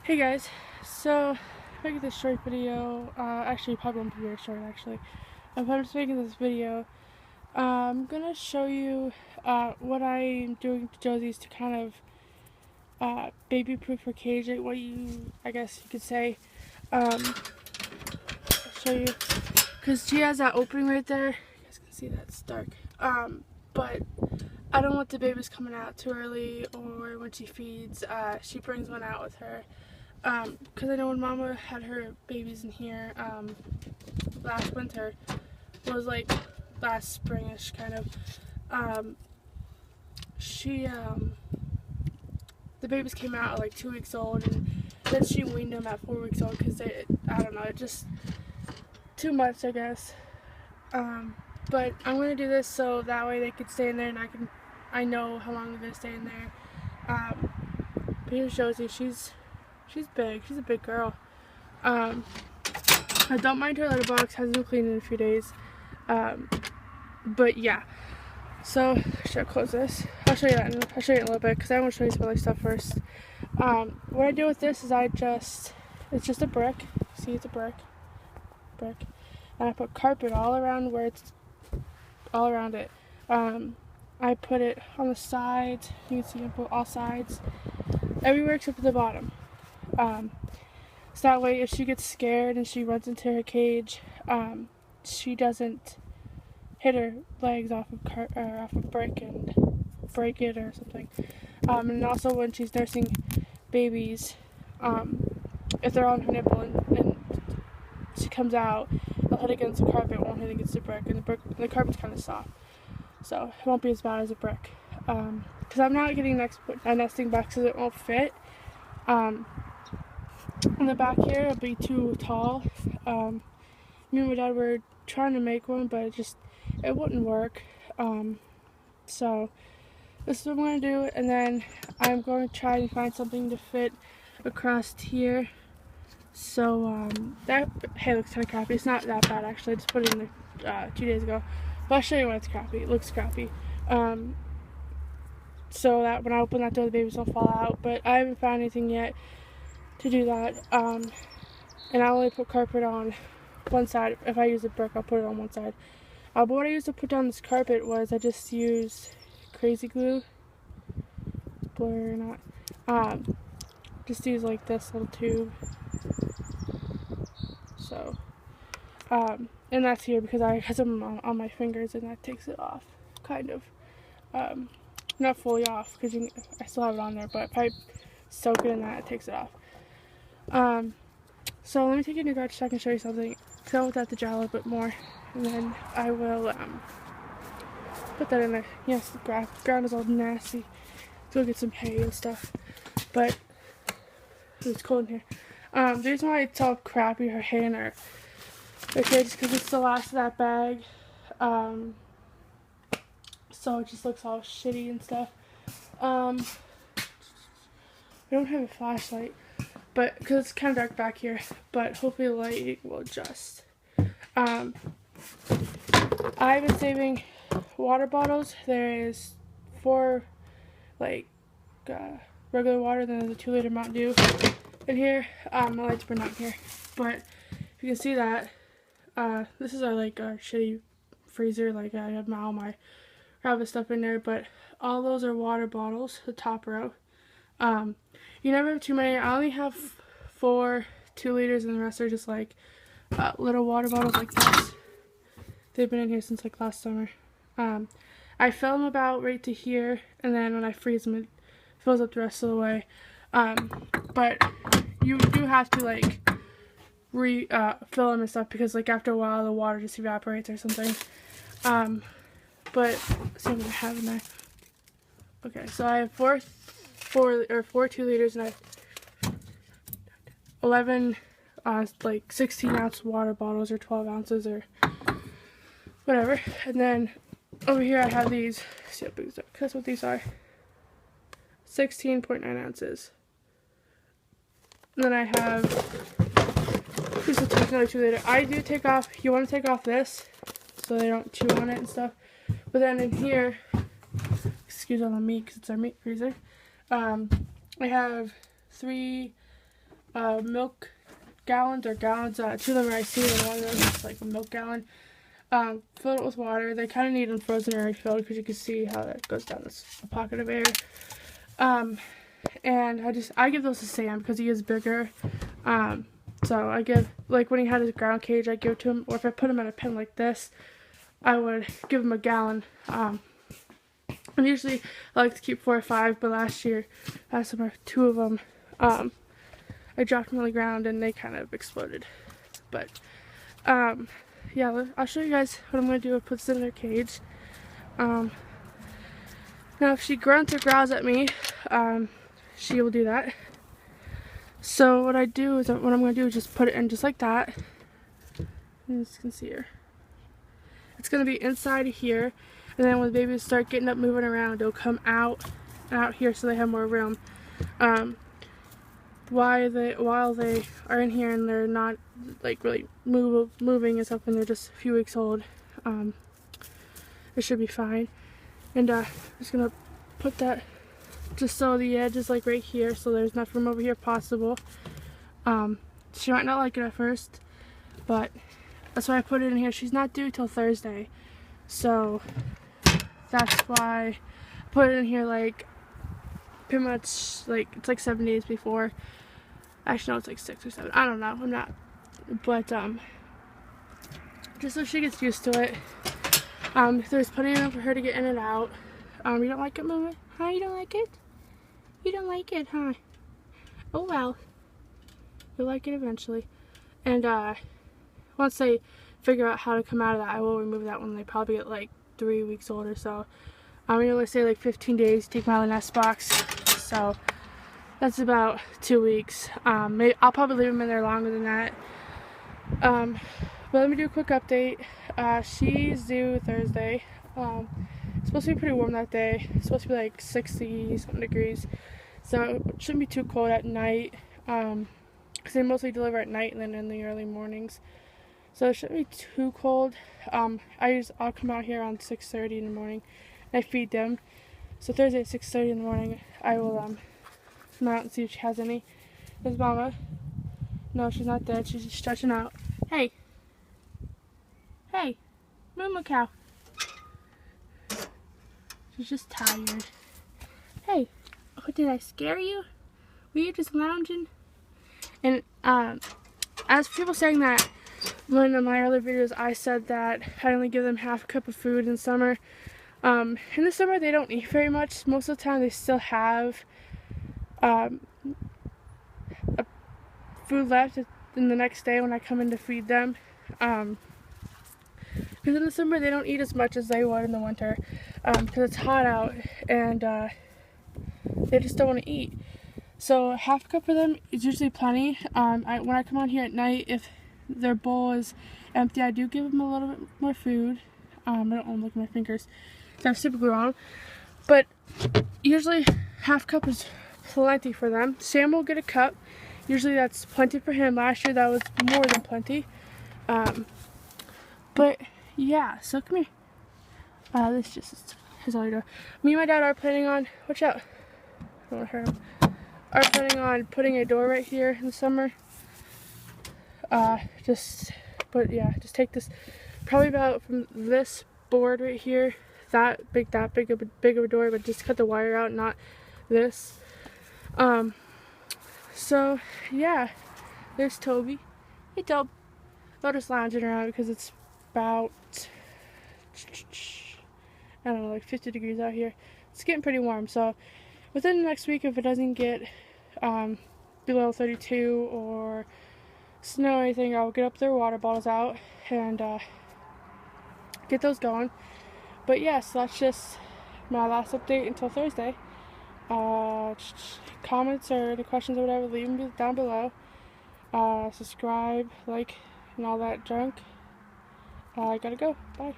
Hey guys, so making this short video, actually probably won't be very short actually, but I'm just making this video. I'm gonna show you what I'm doing to Josie's to kind of baby proof her cage, what I guess you could say. I'll show you, because she has that opening right there, you guys can see that, it's dark, but I don't want the babies coming out too early, or when she feeds, she brings one out with her. Because I know when Mama had her babies in here last winter, it was like last springish kind of, the babies came out at like 2 weeks old, and then she weaned them at 4 weeks old because I don't know, it just too much, I guess. But I'm going to do this so that way they could stay in there and I know how long they're going to stay in there. But here's Josie, she's big. She's a big girl. I don't mind her litter box. Hasn't been cleaned in a few days. But yeah. So should I close this? I'll show you that. I'll show you in a little bit because I want to show you some other stuff first. What I do with this is it's just a brick. See, it's a brick. And I put carpet all around all around it. I put it on the sides. You can see I put all sides, everywhere except for the bottom. So that way if she gets scared and she runs into her cage, she doesn't hit her legs off of brick and break it or something. And also when she's nursing babies, if they're on her nipple and she comes out, they'll hit against the carpet, it won't hit against the brick, and the carpet's kind of soft, so it won't be as bad as a brick. Because I'm not getting a nesting box because it won't fit. In the back here, it'll be too tall. Me and my dad were trying to make one, but it wouldn't work. So this is what I'm going to do, and then I'm going to try and find something to fit across here. So that hay looks kind of crappy. It's not that bad actually. I just put it in there 2 days ago. But I'll show you when it's crappy. It looks crappy. So that when I open that door, the babies don't fall out. But I haven't found anything yet to do that. And I only put carpet on one side. If I use a brick, I'll put it on one side. But what I used to put down this carpet was I just used crazy glue. Blur or not. Just use like this little tube. So, and that's here because I have them on my fingers, and that takes it off, kind of. Not fully off because I still have it on there, but if I soak it in that, it takes it off. So let me take a new garbage so I can show you something. Because I want that to dry a little bit more, and then I will put that in there. Yes, the ground is all nasty. Let's go get some hay and stuff. But it's cold in here. The reason why it's all crappy, her hay and her cage, is because it's the last of that bag. So it just looks all shitty and stuff. I don't have a flashlight, but because it's kind of dark back here, but hopefully the light will adjust. I've been saving water bottles. There is 4 regular water, then there's a 2-liter Mountain Dew in here. My lights burn out here, but if you can see that, this is our shitty freezer. I have all my rabbit stuff in there, but all those are water bottles, the top row. You never have too many. I only have 4 2-liters, and the rest are just little water bottles like this. They've been in here since last summer. I fill them about right to here, and then when I freeze them, it fills up the rest of the way. But you do have to fill them and stuff, because after a while the water just evaporates or something. But see what I have in there. Okay, so I have 4 2-liters, and I have 11 16-ounce water bottles, or 12 ounces, or whatever. And then over here I have these. See how big these are? That's what these are. 16.9 ounces. And then I have, this will take another 2-liter. I do take off, you want to take off this so they don't chew on it and stuff. But then in here, excuse all the meat because it's our meat freezer, I have 3 milk gallons or gallons. Two of them are iced tea and one of them is like a milk gallon. Filled it with water. They kind of need them frozen or refilled because you can see how that goes down this pocket of air. And I give those to Sam because he is bigger. So I give, like when he had his ground cage, I give it to him. Or if I put him in a pen like this, I would give him a gallon. And usually I like to keep 4 or 5, but last summer, 2 of them, I dropped them on the ground and they kind of exploded. But, yeah, I'll show you guys what I'm going to do. I put this in their cage. Now if she grunts or growls at me, she will do that. So what I'm going to do is just put it in just like that. And you can see her. It's going to be inside of here. And then when the babies start getting up, moving around, it'll come out here so they have more room. While they are in here and they're not like really moving and stuff, and they're just a few weeks old, it should be fine. And I'm just going to put that just so the edge is like right here, so there's enough room over here possible. She might not like it at first, but that's why I put it in here. She's not due till Thursday, so that's why I put it in here like pretty much like it's like 7 days before. Actually no, it's like 6 or 7. I don't know. I'm not, but just so she gets used to it. There's plenty of room for her to get in and out. You don't like it, Mama? Huh? You don't like it? You don't like it, huh? Oh well. You'll like it eventually. And once they figure out how to come out of that, I will remove that when they probably get like 3 weeks old or so. You know, let's say like 15 days, take them out of the nest box. So that's about 2 weeks. Maybe I'll probably leave them in there longer than that. But let me do a quick update. She's due Thursday. It's supposed to be pretty warm that day. It's supposed to be like 60 something degrees. So it shouldn't be too cold at night. Because they mostly deliver at night and then in the early mornings. So it shouldn't be too cold. I'll come out here around 6:30 in the morning and I feed them. So Thursday at 6:30 in the morning I will come out and see if she has any. There's Mama. No, she's not dead. She's just stretching out. Hey. Hey. Moo cow. She's just tired. Hey. Oh, did I scare you? Were you just lounging? And as people saying that, one of my earlier videos I said that I only give them half a cup of food in summer. In the summer they don't eat very much. Most of the time they still have food left in the next day when I come in to feed them. Because in the summer they don't eat as much as they would in the winter because it's hot out and they just don't want to eat. So half a cup for them is usually plenty. When I come on here at night, if their bowl is empty, I do give them a little bit more food. I don't want to look at my fingers. I'm typically wrong. But usually half cup is plenty for them. Sam will get a cup. Usually that's plenty for him. Last year that was more than plenty. But yeah, so come here. This just is his only door. Me and my dad are planning on, watch out, I don't want to hurt him. Are planning on putting a door right here in the summer. Just take this, probably about from this board right here, that big of a door, but just cut the wire out, not this. So yeah, there's Toby. Hey Tob. They're just lounging around because it's about, I don't know, like 50 degrees out here. It's getting pretty warm, so within the next week, if it doesn't get below 32 or snow or anything, I'll get up their water bottles out and get those going. But yes, that's just my last update until Thursday. Comments or any questions or whatever, leave them down below. Subscribe, like, and all that junk. I gotta go. Bye.